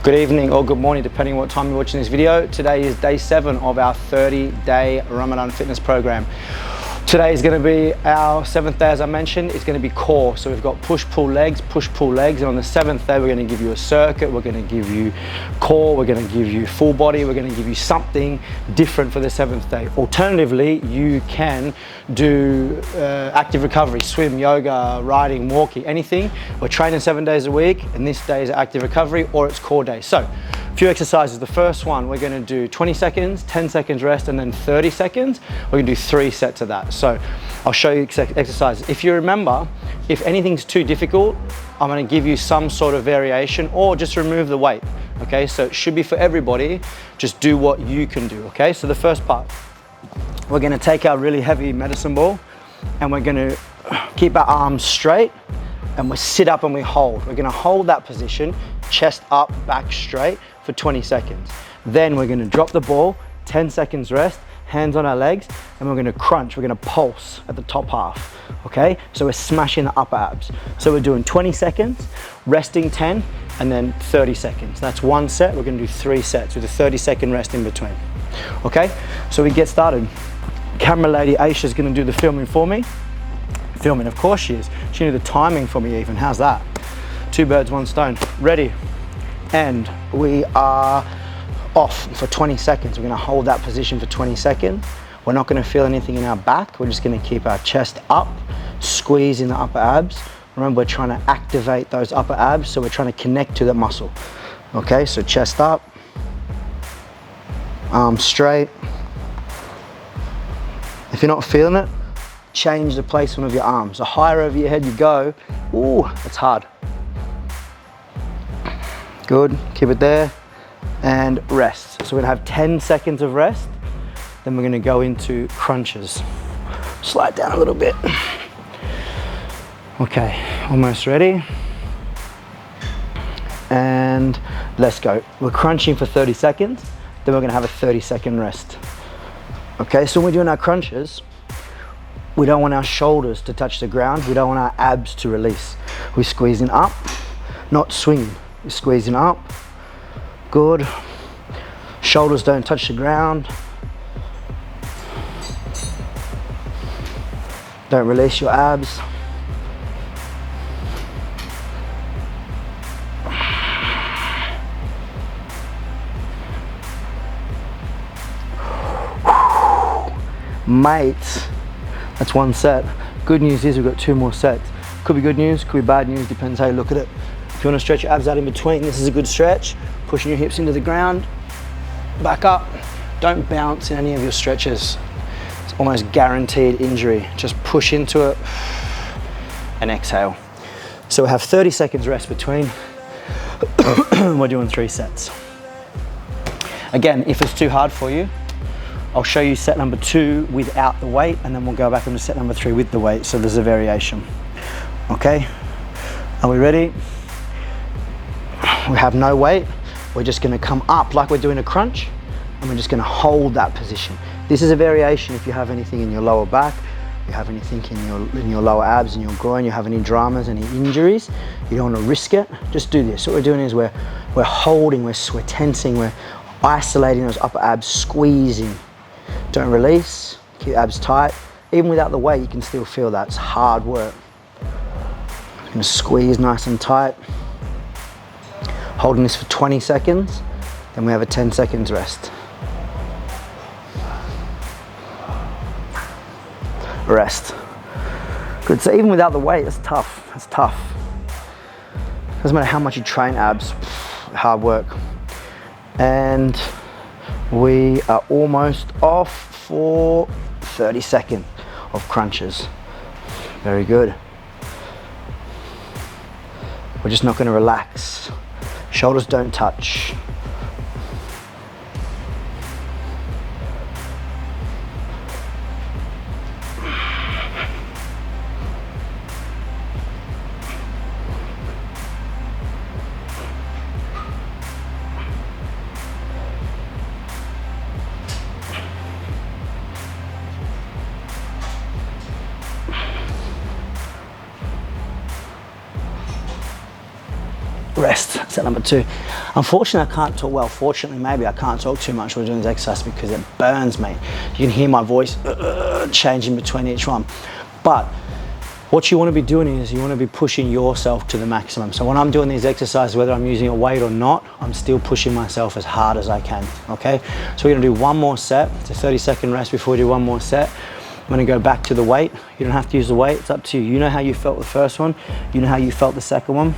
Good evening or good morning, depending on what time you're watching this video. Today is day 7 of our 30-day Ramadan fitness program. Today is going to be our 7th day, as I mentioned. It's going to be core. So we've got push-pull legs, and on the 7th day, we're going to give you a circuit, we're going to give you core, we're going to give you full body, we're going to give you something different for the 7th day. Alternatively, you can do active recovery, swim, yoga, riding, walking, anything. We're training 7 days a week, and this day is active recovery or it's core day. So a few exercises. The first one, we're going to do 20 seconds, 10 seconds rest, and then 30 seconds. We're going to do 3 sets of that. So I'll show you exercises. If you remember, if anything's too difficult, I'm going to give you some sort of variation or just remove the weight. Okay, so it should be for everybody. Just do what you can do. Okay, so the first part, we're going to take our really heavy medicine ball and we're going to keep our arms straight and we sit up and we hold. We're going to hold that position, chest up, back straight for 20 seconds. Then we're going to drop the ball, 10 seconds rest, hands on our legs, and we're going to crunch. We're going to pulse at the top half. Okay, so we're smashing the upper abs. So we're doing 20 seconds, resting 10, and then 30 seconds. That's one set. We're going to do 3 sets with a 30-second rest in between. Okay, so we get started. Camera lady Aisha is going to do the filming for me. Filming, of course she is. She knew the timing for me even. How's that? 2 birds, 1 stone. Ready? And we are off for 20 seconds. We're going to hold that position for 20 seconds. We're not going to feel anything in our back. We're just going to keep our chest up, squeezing the upper abs. Remember, we're trying to activate those upper abs, so we're trying to connect to the muscle. Okay, so chest up, arms straight. If you're not feeling it, change the placement of your arms. The higher over your head you go, ooh, it's hard. Good, keep it there. And rest. So we're gonna have 10 seconds of rest. Then we're gonna go into crunches. Slide down a little bit. Okay, almost ready. And let's go. We're crunching for 30 seconds. Then we're gonna have a 30-second rest. Okay, so when we're doing our crunches, we don't want our shoulders to touch the ground. We don't want our abs to release. We're squeezing up, not swinging. We're squeezing up. Good. Shoulders don't touch the ground. Don't release your abs. Mate, that's 1 set. Good news is we've got 2 more sets. Could be good news, could be bad news, depends how you look at it. If you want to stretch your abs out in between, this is a good stretch. Pushing your hips into the ground, back up. Don't bounce in any of your stretches. It's almost guaranteed injury. Just push into it and exhale. So we have 30 seconds rest between. We're doing 3 sets. Again, if it's too hard for you, I'll show you set number 2 without the weight, and then we'll go back into set number 3 with the weight, so there's a variation. Okay, are we ready? We have no weight. We're just gonna come up like we're doing a crunch, and we're just gonna hold that position. This is a variation if you have anything in your lower back, you have anything in your lower abs, in your groin, you have any dramas, any injuries, you don't wanna risk it, just do this. What we're doing is we're holding, we're tensing, we're isolating those upper abs, squeezing. Don't release, keep abs tight. Even without the weight, you can still feel that. It's hard work. I'm gonna squeeze nice and tight. Holding this for 20 seconds, then we have a 10 seconds rest. Rest. Good, so even without the weight, it's tough, it's tough. Doesn't matter how much you train abs, hard work. And we are almost off for 30 seconds of crunches. Very good. We're just not gonna relax. Shoulders don't touch. rest. Set number 2. Unfortunately, I can't talk, well, fortunately, maybe I can't talk too much when doing this exercise because it burns me. You can hear my voice changing between each one. But what you want to be doing is you want to be pushing yourself to the maximum. So when I'm doing these exercises, whether I'm using a weight or not, I'm still pushing myself as hard as I can, okay? So we're gonna do one more set. It's a 30-second rest before we do one more set. I'm gonna go back to the weight. You don't have to use the weight, it's up to you. You know how you felt the first one, you know how you felt the second one.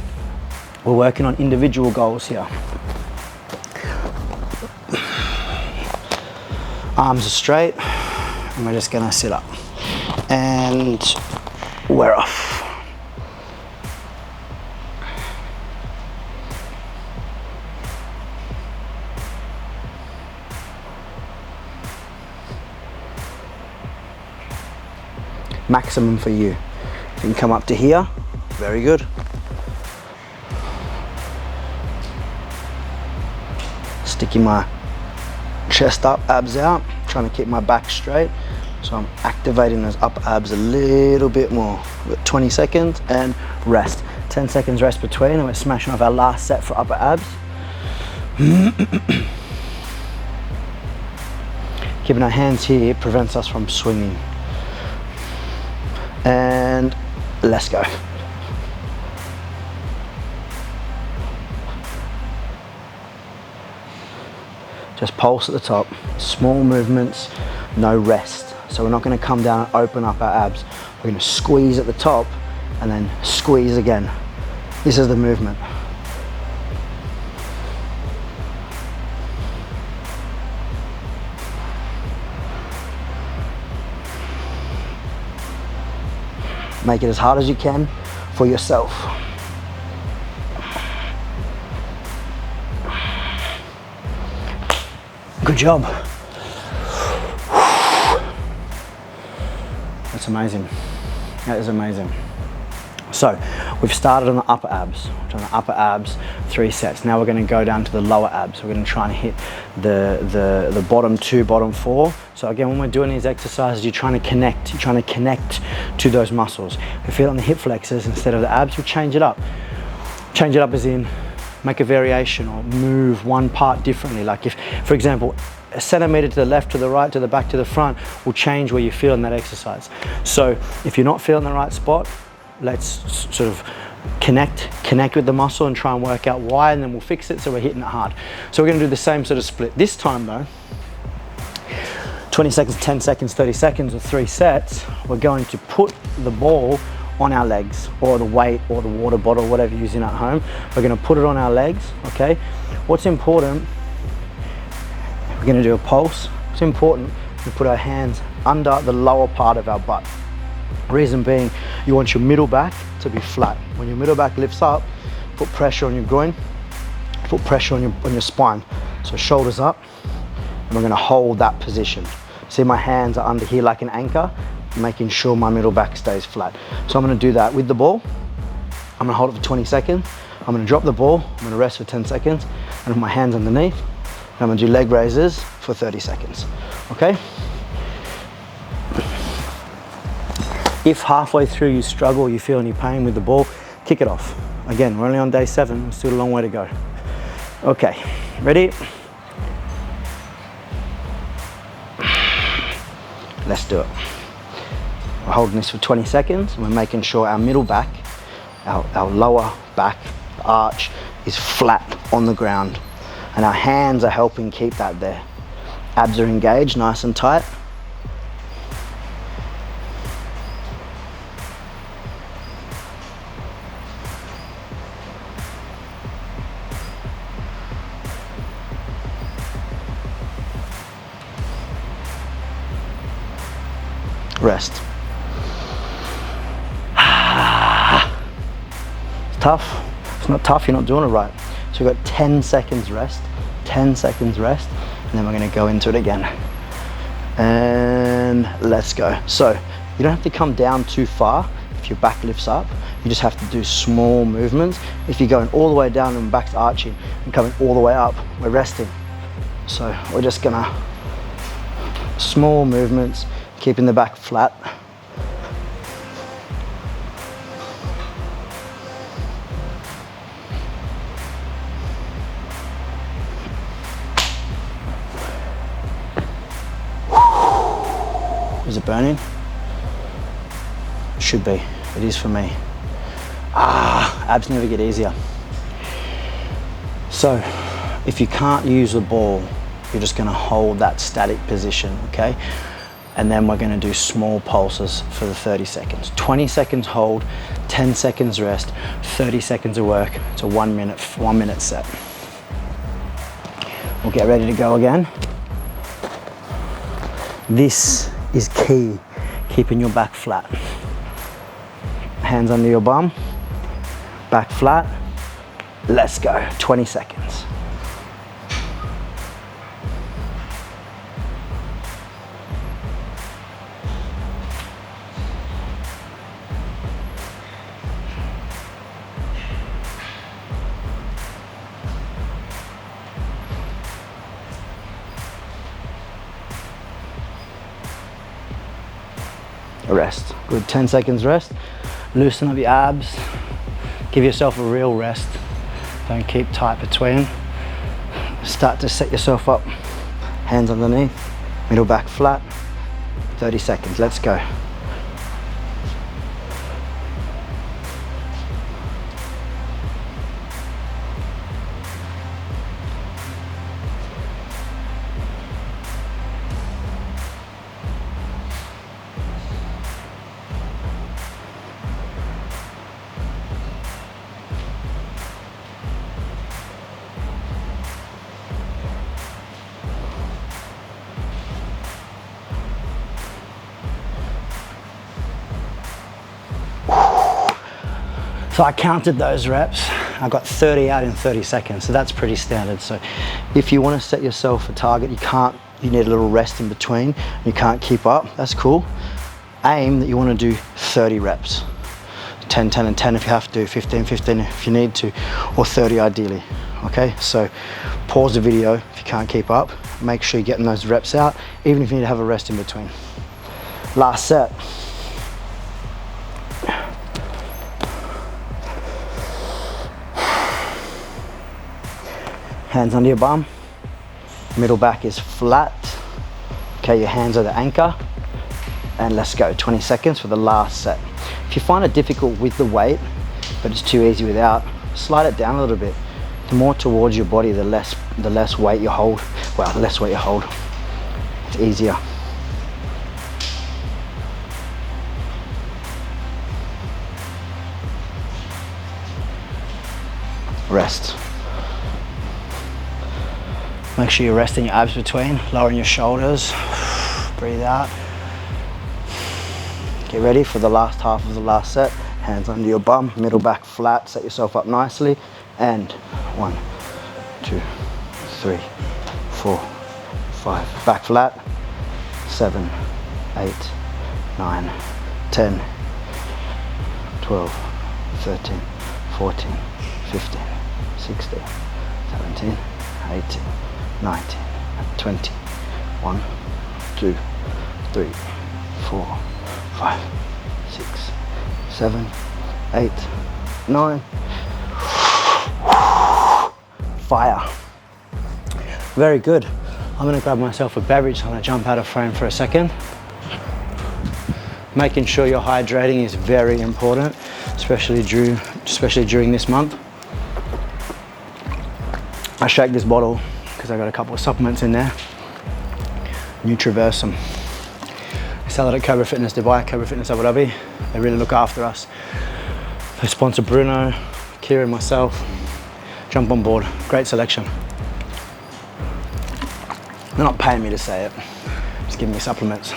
We're working on individual goals here. Arms are straight, and we're just gonna sit up. And we're off. Maximum for you. You can come up to here, very good. Sticking my chest up, abs out, trying to keep my back straight. So I'm activating those upper abs a little bit more. We've got 20 seconds and rest. 10 seconds rest between, and we're smashing off our last set for upper abs. Keeping our hands here prevents us from swinging. And let's go. Just pulse at the top, small movements, no rest. So we're not going to come down and open up our abs. We're going to squeeze at the top and then squeeze again. This is the movement. Make it as hard as you can for yourself. Good job. That's amazing. That is amazing. So we've started on the upper abs. We've done the upper abs, 3 sets. Now we're going to go down to the lower abs. We're going to try and hit the bottom 2, bottom 4. So again, when we're doing these exercises, you're trying to connect. You're trying to connect to those muscles. If we feel on the hip flexors instead of the abs, we change it up. Change it up as in make a variation or move one part differently. Like if, for example, a centimeter to the left, to the right, to the back, to the front will change where you feel in that exercise. So if you're not feeling the right spot, let's sort of connect with the muscle and try and work out why, and then we'll fix it so we're hitting it hard. So we're going to do the same sort of split. This time though, 20 seconds, 10 seconds, 30 seconds or 3 sets, we're going to put the ball on our legs or the weight or the water bottle, whatever you're using at home. We're going to put it on our legs, okay? What's important, we're going to do a pulse. It's important to put our hands under the lower part of our butt. Reason being, you want your middle back to be flat. When your middle back lifts up, put pressure on your groin, put pressure on your spine. So shoulders up, and we're going to hold that position. See, my hands are under here like an anchor, making sure my middle back stays flat. So I'm going to do that with the ball. I'm going to hold it for 20 seconds. I'm going to drop the ball. I'm going to rest for 10 seconds, and with my hands underneath, and I'm going to do leg raises for 30 seconds. Okay? If halfway through you struggle, you feel any pain with the ball, kick it off. Again, we're only on day 7, there's still a long way to go. Okay, ready? Let's do it. We're holding this for 20 seconds, and we're making sure our middle back, our lower back, the arch, is flat on the ground. And our hands are helping keep that there. Abs are engaged, nice and tight. Rest. It's tough. It's not tough, you're not doing it right. So we've got 10 seconds rest, 10 seconds rest, and then we're going to go into it again. And let's go. So you don't have to come down too far if your back lifts up. You just have to do small movements. If you're going all the way down and back's arching and coming all the way up, we're resting. So we're just gonna, small movements, keeping the back flat. burning? Should be. It is for me. Abs never get easier. So if you can't use the ball, you're just gonna hold that static position, okay? And then we're gonna do small pulses for the 30 seconds. 20 seconds hold, 10 seconds rest, 30 seconds of work. It's a 1 minute set. We'll get ready to go again. This is key, keeping your back flat. Hands under your bum, back flat. Let's go, 20 seconds. Rest, good, 10 seconds rest. Loosen up your abs, give yourself a real rest. Don't keep tight between. Start to set yourself up. Hands underneath, middle back flat. 30 seconds, let's go. So I counted those reps. I got 30 out in 30 seconds, so that's pretty standard. So if you want to set yourself a target, you need a little rest in between, you can't keep up, that's cool. Aim that you want to do 30 reps. 10, 10, and 10 if you have to, 15, 15 if you need to, or 30 ideally, okay? So pause the video if you can't keep up. Make sure you're getting those reps out, even if you need to have a rest in between. Last set. Hands under your bum, middle back is flat. Okay, your hands are the anchor, and let's go, 20 seconds for the last set. If you find it difficult with the weight, but it's too easy without, slide it down a little bit. The more towards your body, the less weight you hold. Well, the less weight you hold, it's easier. Rest. Make sure you're resting your abs between, lowering your shoulders. Breathe out. Get ready for the last half of the last set. Hands under your bum, middle back flat, set yourself up nicely. And 1, 2, 3, 4, 5. Back flat. 7, 8, 9, 10, 12, 13, 14, 15, 16, 17, 18, 19, 20, 1, 2, 3, 4, 5, 6, 7, 8, 9. Fire. Very good. I'm gonna grab myself a beverage. I'm gonna jump out of frame for a second. Making sure you're hydrating is very important, especially during this month. I shake this bottle because I got a couple of supplements in there. Nutraversum. I sell it at Cobra Fitness Dubai, Cobra Fitness Abu Dhabi. They really look after us. They sponsor Bruno, Kieran, myself. Jump on board. Great selection. They're not paying me to say it. Just giving me supplements.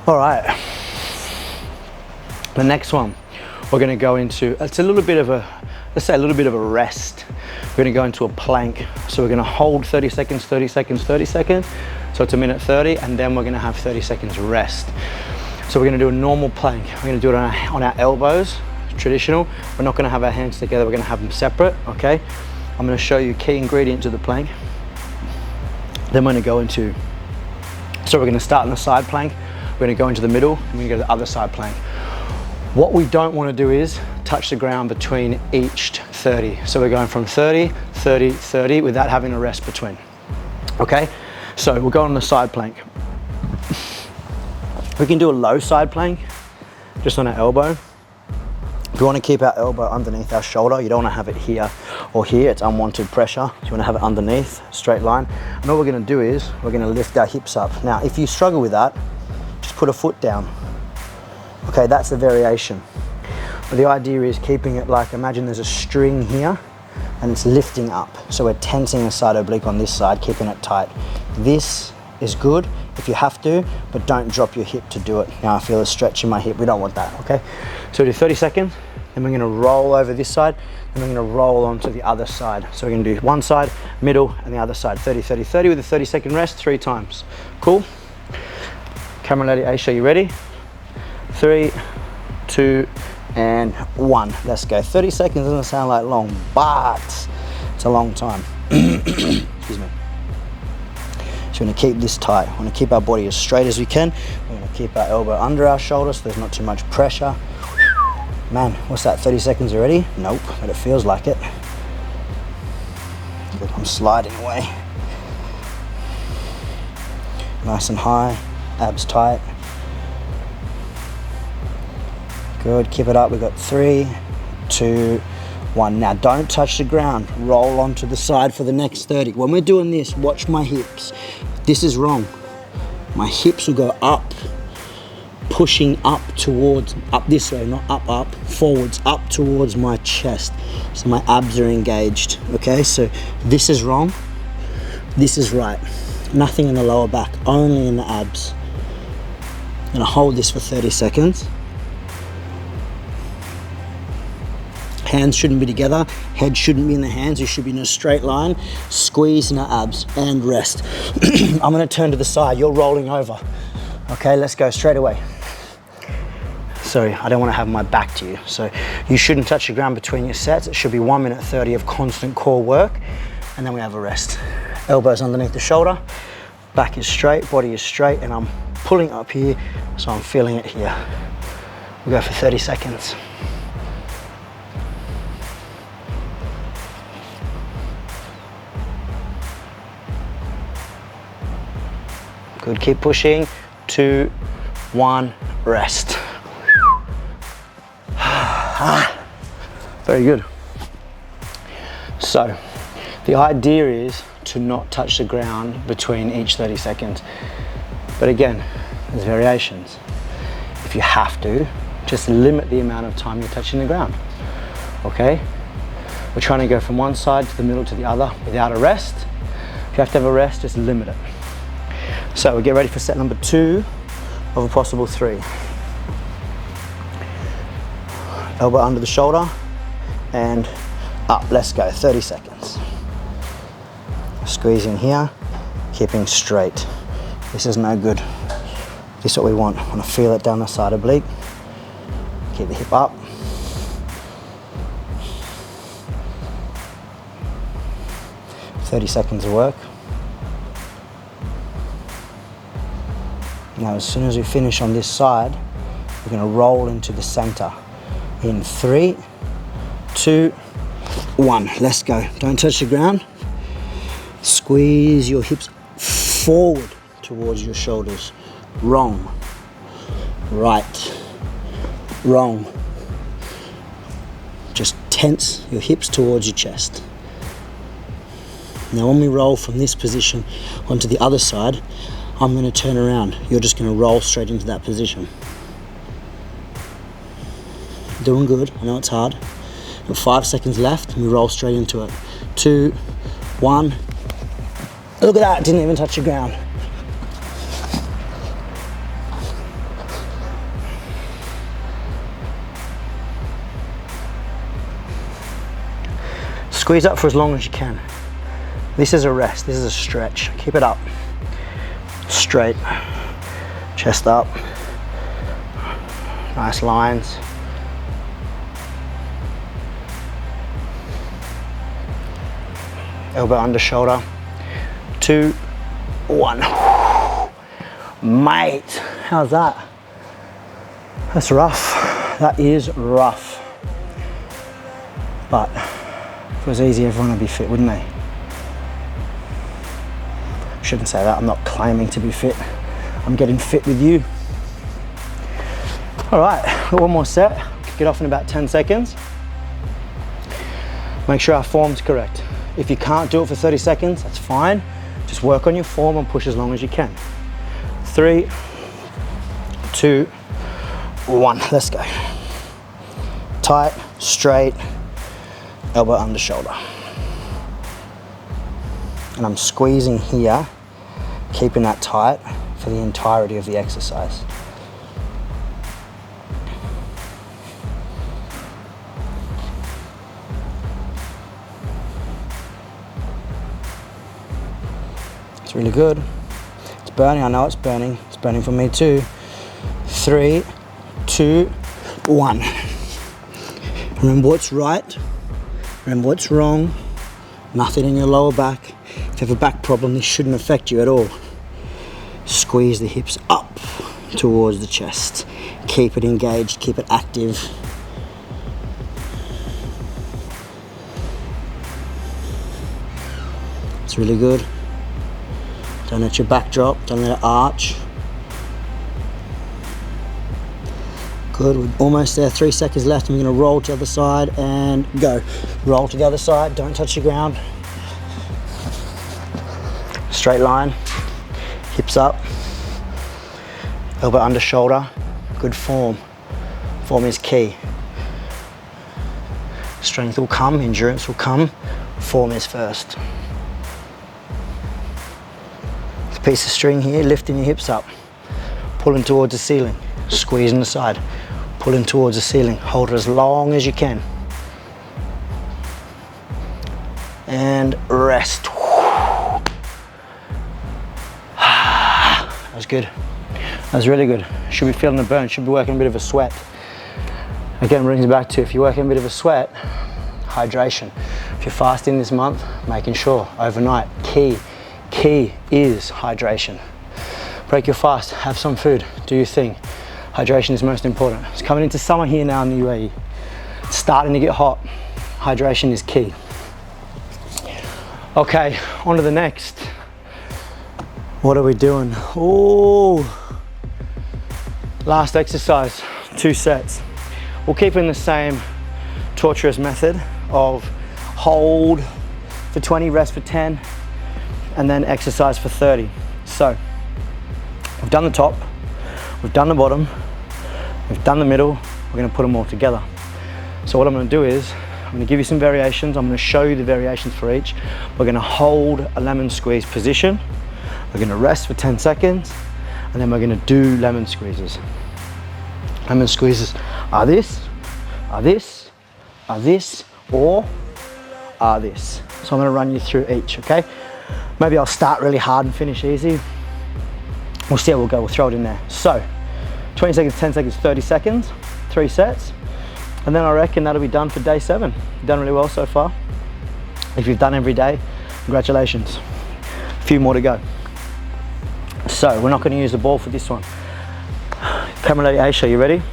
All right. The next one, we're going to go into. It's a little bit of a. Let's say a little bit of a rest. We're gonna go into a plank. So we're gonna hold 30 seconds, 30 seconds, 30 seconds. So it's a minute 30, and then we're gonna have 30 seconds rest. So we're gonna do a normal plank. We're gonna do it on our elbows, traditional. We're not gonna have our hands together, we're gonna have them separate, okay? I'm gonna show you key ingredient to the plank. Then we're gonna go into, so we're gonna start on the side plank. We're gonna go into the middle, and we're gonna go to the other side plank. What we don't wanna do is touch the ground between each 30. So we're going from 30, 30, 30 without having a rest between. Okay? So we'll go on the side plank. We can do a low side plank, just on our elbow. If you want to keep our elbow underneath our shoulder, you don't want to have it here or here, it's unwanted pressure. You want to have it underneath, straight line. And all we're going to do is, we're going to lift our hips up. Now, if you struggle with that, just put a foot down. Okay, that's the variation. But the idea is keeping it like, imagine there's a string here and it's lifting up. So we're tensing the side oblique on this side, keeping it tight. This is good if you have to, but don't drop your hip to do it. Now I feel a stretch in my hip, we don't want that, okay? So we do 30 seconds, then we're gonna roll over this side, and we're gonna roll onto the other side. So we're gonna do one side, middle, and the other side. 30, 30, 30 with a 30-second rest, 3 times. Cool? Camera lady Aisha, you ready? 3, 2, and 1. Let's go. 30 seconds doesn't sound like long, but it's a long time. Excuse me. So we're going to keep this tight. We want to keep our body as straight as we can. We're going to keep our elbow under our shoulder so there's not too much pressure. Man, what's that, 30 seconds already? Nope, but it feels like it. Good, I'm sliding away. Nice and high, abs tight. Good, keep it up. We've got 3, 2, 1. Now don't touch the ground. Roll onto the side for the next 30. When we're doing this, watch my hips. This is wrong. My hips will go up, pushing up towards, up this way, not up, up, forwards, up towards my chest. So my abs are engaged, okay? So this is wrong, this is right. Nothing in the lower back, only in the abs. I'm gonna hold this for 30 seconds. Hands shouldn't be together, head shouldn't be in the hands, you should be in a straight line, squeeze in the abs and rest. I'm gonna turn to the side, you're rolling over. Okay, let's go straight away. Sorry, I don't wanna have my back to you. So you shouldn't touch the ground between your sets. It should be 1 minute 30 of constant core work, and then we have a rest. Elbows underneath the shoulder, back is straight, body is straight, and I'm pulling up here, so I'm feeling it here. We'll go for 30 seconds. Good, keep pushing. 2, 1, rest. Very good. So, the idea is to not touch the ground between each 30 seconds. But again, there's variations. If you have to, just limit the amount of time you're touching the ground, okay? We're trying to go from one side to the middle to the other without a rest. If you have to have a rest, just limit it. So we get ready for set number 2 of a possible 3. Elbow under the shoulder and up. Let's go, 30 seconds. Squeeze in here, keeping straight. This is no good. This is what we want. I want to feel it down the side oblique. Keep the hip up. "30 seconds of work. Now, as soon as we finish on this side, we're going to roll into the center. In 3, 2, 1. Let's go. Don't touch the ground. Squeeze your hips forward towards your shoulders. Wrong. Right. Wrong. Just tense your hips towards your chest. Now, when we roll from this position onto the other side, I'm going to turn around. You're just going to roll straight into that position. Doing good. I know it's hard. Got 5 seconds left and we roll straight into it. 2, 1. Look at that, didn't even touch the ground. Squeeze up for as long as you can. This is a rest, this is a stretch. Keep it up. Straight, chest up, nice lines. Elbow under shoulder. 2, 1. Mate, how's that? That's rough. That is rough. But if it was easy, everyone would be fit, wouldn't they? Shouldn't say that, I'm not claiming to be fit. I'm getting fit with you. All right, one more set. Kick it off in about 10 seconds. Make sure our form's correct. If you can't do it for 30 seconds, that's fine. Just work on your form and push as long as you can. 3, 2, 1, let's go. Tight, straight, elbow under shoulder. And I'm squeezing here, keeping that tight for the entirety of the exercise. It's really good. It's burning, I know it's burning. It's burning for me too. 3, 2, 1. Remember what's right, remember what's wrong, nothing in your lower back. If you have a back problem, this shouldn't affect you at all. Squeeze the hips up towards the chest. Keep it engaged, keep it active. It's really good. Don't let your back drop, don't let it arch. Good, we're almost there, 3 seconds left, and we're gonna roll to the other side and go. Roll to the other side, don't touch the ground. Straight line, hips up, elbow under shoulder, good form. Form is key. Strength will come, endurance will come, form is first. Piece of string here, lifting your hips up, pulling towards the ceiling, squeezing the side, pulling towards the ceiling. Hold it as long as you can. And rest. That was good. That was really good. Should be feeling the burn, should be working a bit of a sweat. Again, brings me back to, if you're working a bit of a sweat, hydration. If you're fasting this month, making sure overnight, key is hydration. Break your fast, have some food, do your thing. Hydration is most important. It's coming into summer here now in the UAE. It's starting to get hot. Hydration is key. Okay, on to the next. What are we doing? Oh, last exercise, 2 sets. We'll keep in the same torturous method of hold for 20, rest for 10, and then exercise for 30. So, we've done the top, we've done the bottom, we've done the middle, we're gonna put them all together. So what I'm gonna do is, I'm gonna give you some variations, I'm gonna show you the variations for each. We're gonna hold a lemon squeeze position, we're gonna rest for 10 seconds, and then we're gonna do lemon squeezes. Lemon squeezes are this, are this, are this, or are this. So I'm gonna run you through each, okay? Maybe I'll start really hard and finish easy. We'll see how we'll go, we'll throw it in there. So, 20 seconds, 10 seconds, 30 seconds, 3 sets. And then I reckon that'll be done for day 7. You've done really well so far. If you've done every day, congratulations. A few more to go. So, we're not gonna use the ball for this one. Camera lady Aisha, you ready?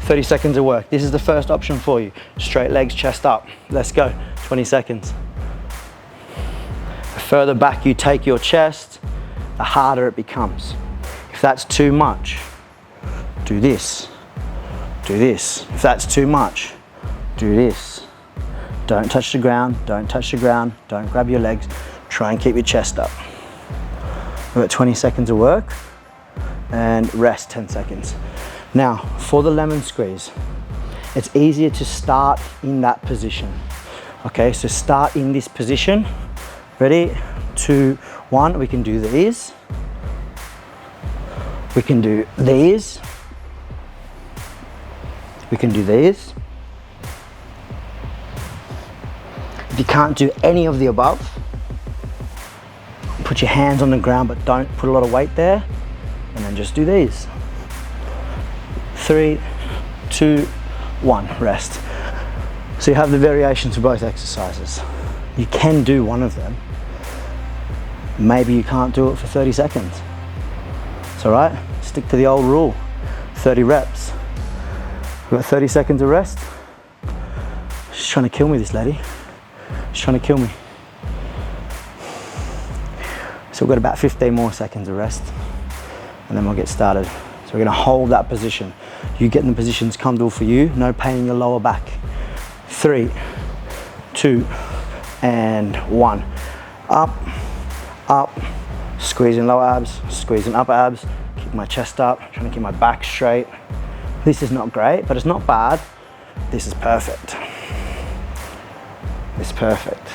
30 seconds of work. This is the first option for you. Straight legs, chest up. Let's go, 20 seconds. The further back you take your chest, the harder it becomes. If that's too much, do this, do this. If that's too much, do this. Don't touch the ground, don't touch the ground, don't grab your legs, try and keep your chest up. We've got 20 seconds of work and rest 10 seconds. Now, for the lemon squeeze, it's easier to start in that position. Okay, so start in this position. Ready? 2, 1, we can do these. We can do these. We can do these. If you can't do any of the above, put your hands on the ground, but don't put a lot of weight there, and then just do these. 3, 2, 1, rest. So you have the variations for both exercises. You can do one of them. Maybe you can't do it for 30 seconds. It's all right, stick to the old rule, 30 reps. We've got 30 seconds of rest. She's trying to kill me, this lady. She's trying to kill me. So we've got about 15 more seconds of rest, and then we'll get started. So we're gonna hold that position. You get in the positions comfortable for you, no pain in your lower back. 3, 2, and 1. Up, up, squeezing lower abs, squeezing upper abs, keep my chest up, trying to keep my back straight. This is not great, but it's not bad. This is perfect. It's perfect.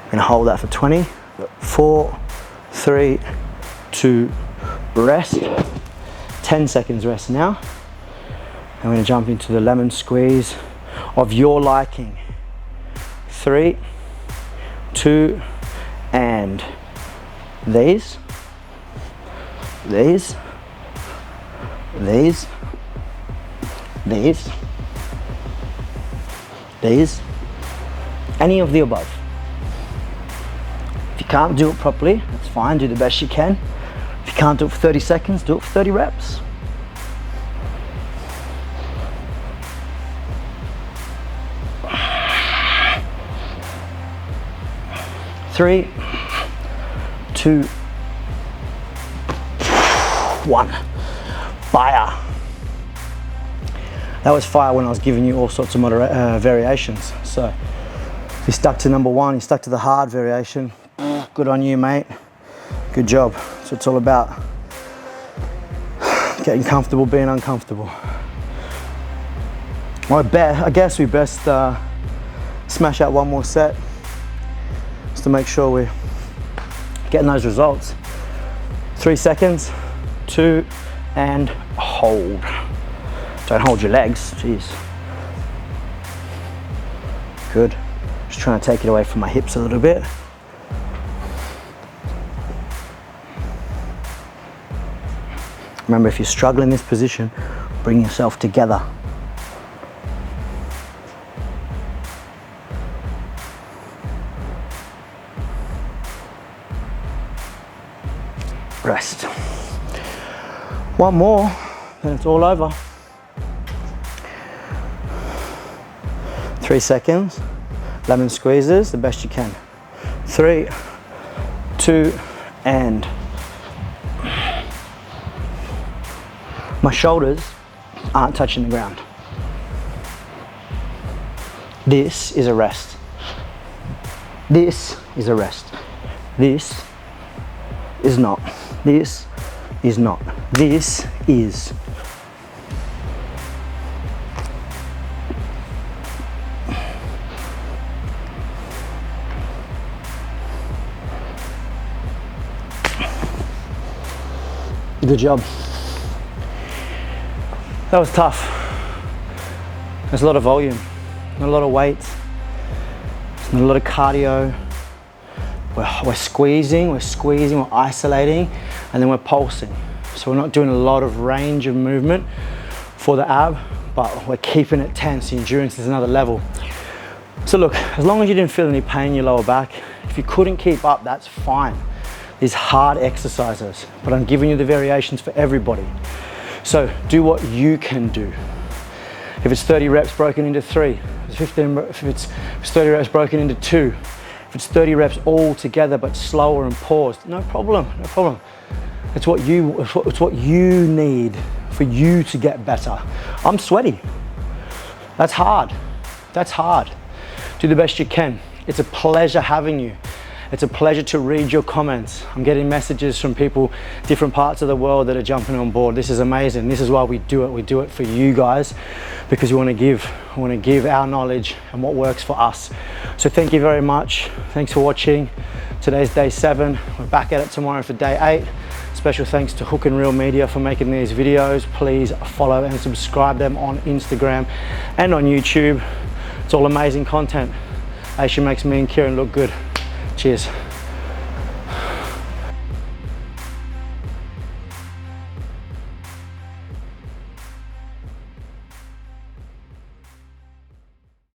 I'm gonna hold that for 20, 4, 3, 2, rest. 10 seconds rest now. I'm gonna jump into the lemon squeeze of your liking. 3, 2, and these, these, these, these, these, any of the above. If you can't do it properly, that's fine, do the best you can. If you can't do it for 30 seconds, do it for 30 reps. Three, 2, 1. Fire. That was fire when I was giving you all sorts of variations. So if you stuck to number 1, you stuck to the hard variation. Good on you, mate. Good job. That's what it's all about. Getting comfortable, being uncomfortable. I guess we best smash out one more set just to make sure we're getting those results. 3 seconds, 2, and hold. Don't hold your legs, jeez. Good. Just trying to take it away from my hips a little bit. Remember, if you struggle in this position, bring yourself together. Rest. One more, then it's all over. 3 seconds. Lemon squeezes the best you can. 3, 2, and my shoulders aren't touching the ground. This is a rest. This is a rest. This is not. This is not. This is. Good job. That was tough. There's a lot of volume, a lot of weight, a lot of cardio. We're squeezing, we're isolating, and then we're pulsing. So we're not doing a lot of range of movement for the ab, but we're keeping it tense. The endurance is another level. So look, as long as you didn't feel any pain in your lower back, if you couldn't keep up, that's fine. These hard exercises, but I'm giving you the variations for everybody. So do what you can do. If it's 30 reps broken into 3, if it's 30 reps broken into 2, if it's 30 reps all together but slower and paused, no problem, no problem. It's what you need for you to get better. I'm sweaty. That's hard. That's hard. Do the best you can. It's a pleasure having you. It's a pleasure to read your comments. I'm getting messages from people, different parts of the world that are jumping on board. This is amazing. This is why we do it. We do it for you guys because we want to give our knowledge and what works for us. So thank you very much. Thanks for watching. Today's day 7. We're back at it tomorrow for day 8. Special thanks to Hook and Reel Media for making these videos. Please follow and subscribe them on Instagram and on YouTube. It's all amazing content. Aisha makes me and Kieran look good. Cheers.